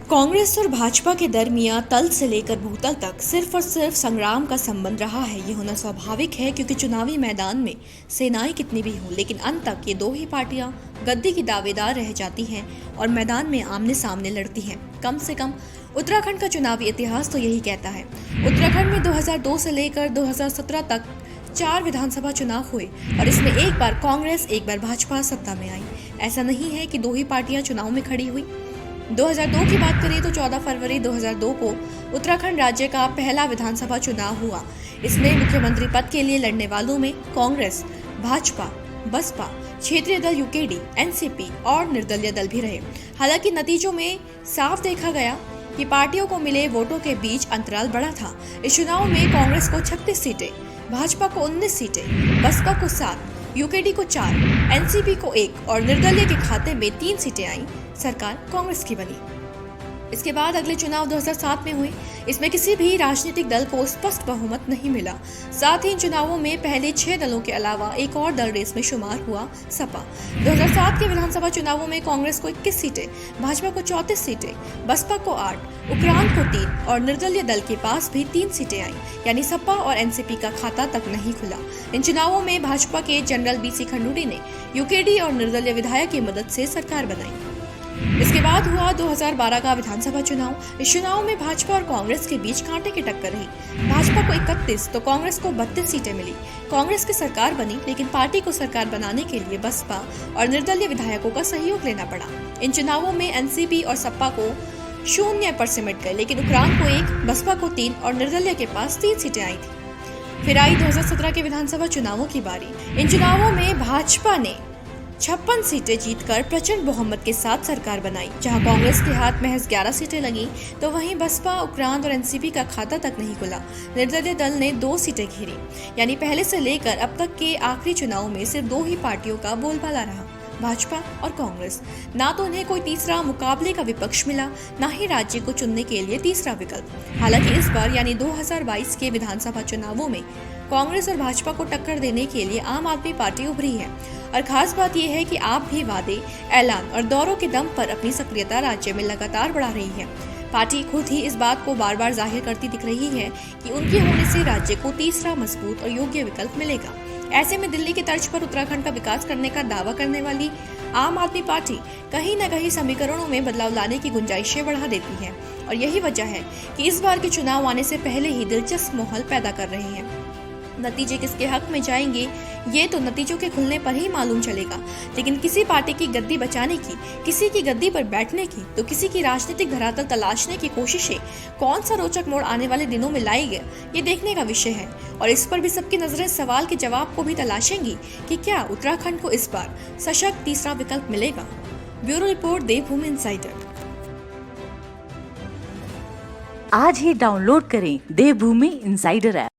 कांग्रेस और भाजपा के दरमियान तल से लेकर भूतल तक सिर्फ और सिर्फ संग्राम का संबंध रहा है। ये होना स्वाभाविक है क्योंकि चुनावी मैदान में सेनाएं कितनी भी हों, लेकिन अंत तक ये दो ही पार्टियां गद्दी की दावेदार रह जाती हैं और मैदान में आमने सामने लड़ती हैं। कम से कम उत्तराखंड का चुनावी इतिहास तो यही कहता है। उत्तराखंड में 2002 से लेकर 2017 तक 4 विधानसभा चुनाव हुए और इसमें एक बार कांग्रेस एक बार भाजपा सत्ता में आई। ऐसा नहीं है कि दो ही पार्टियां चुनाव में खड़ी हुई। 2002 की बात करें तो 14 फरवरी 2002 को उत्तराखंड राज्य का पहला विधानसभा चुनाव हुआ। इसमें मुख्यमंत्री पद के लिए लड़ने वालों में कांग्रेस, भाजपा, बसपा, क्षेत्रीय दल यूकेडी, एनसीपी और निर्दलीय दल भी रहे। हालांकि नतीजों में साफ देखा गया कि पार्टियों को मिले वोटों के बीच अंतराल बड़ा था। इस चुनाव में कांग्रेस को 36 सीटें, भाजपा को 19 सीटें, बसपा को 7, यूकेडी को 4, एनसीपी को 1 और निर्दलीय के खाते में 3 सीटें आईं। सरकार कांग्रेस की बनी। इसके बाद अगले चुनाव 2007 में हुए। इसमें किसी भी राजनीतिक दल को स्पष्ट बहुमत नहीं मिला। साथ ही इन चुनावों में पहले 6 दलों के अलावा एक और दल रेस में शुमार हुआ, सपा। 2007 के विधानसभा चुनावों में कांग्रेस को 21 सीटें, भाजपा को 34 सीटें, बसपा को 8, उक्रांद को 3 और निर्दलीय दल के पास भी 3 सीटें आईं, यानी सपा और एनसीपी का खाता तक नहीं खुला। इन चुनावों में भाजपा के जनरल बीसी खंडूड़ी ने यूकेडी और निर्दलीय विधायक की मदद से सरकार बनाई। इसके बाद हुआ 2012 का विधानसभा चुनाव। इस चुनाव में भाजपा और कांग्रेस के बीच कांटे की टक्कर रही। भाजपा को 31 तो कांग्रेस को 32 सीटें मिली। कांग्रेस की सरकार बनी, लेकिन पार्टी को सरकार बनाने के लिए बसपा और निर्दलीय विधायकों का सहयोग लेना पड़ा। इन चुनावों में एनसीपी और सपा को 0 पर सिमट गए, लेकिन उक्रांद को 1, बसपा को 3 और निर्दलीय के पास 3 सीटें आई थी। फिर आई 2017 के विधानसभा चुनावों की बारी। इन चुनावों में भाजपा ने 56 सीटें जीतकर प्रचंड बहुमत के साथ सरकार बनाई। जहां कांग्रेस के हाथ महज 11 सीटें लगी, तो वहीं बसपा, उक्रांद और एनसीपी का खाता तक नहीं खुला। निर्दलीय दल ने 2 सीटें घेरी, यानी पहले से लेकर अब तक के आखिरी चुनाव में सिर्फ 2 ही पार्टियों का बोलबाला रहा, भाजपा और कांग्रेस। ना तो उन्हें कोई तीसरा मुकाबले का विपक्ष मिला, ना ही राज्य को चुनने के लिए तीसरा विकल्प। हालांकि इस बार यानी 2022 के विधानसभा चुनावों में कांग्रेस और भाजपा को टक्कर देने के लिए आम आदमी पार्टी उभरी है। और खास बात यह है कि आप भी वादे, ऐलान और दौरों के दम पर अपनी सक्रियता राज्य में लगातार बढ़ा रही है। पार्टी खुद ही इस बात को बार बार जाहिर करती दिख रही है कि उनके होने से राज्य को तीसरा मजबूत और योग्य विकल्प मिलेगा। ऐसे में दिल्ली की तर्ज पर उत्तराखंड का विकास करने का दावा करने वाली आम आदमी पार्टी कहीं न कहीं समीकरणों में बदलाव लाने की गुंजाइशें बढ़ा देती है। और यही वजह है कि इस बार के चुनाव आने से पहले ही दिलचस्प माहौल पैदा कर रहे हैं। नतीजे किसके हक में जाएंगे, ये तो नतीजों के खुलने पर ही मालूम चलेगा। लेकिन किसी पार्टी की गद्दी बचाने की, किसी की गद्दी पर बैठने की, तो किसी की राजनीतिक धरातल तलाशने की कोशिशें कौन सा रोचक मोड़ आने वाले दिनों में लाएगी, ये देखने का विषय है। और इस पर भी सबकी नजरें सवाल के जवाब को भी तलाशेंगी कि क्या उत्तराखंड को इस बार सशक्त तीसरा विकल्प मिलेगा। ब्यूरो रिपोर्ट, देवभूमि इनसाइडर। आज ही डाउनलोड करें देवभूमि इनसाइडर ऐप।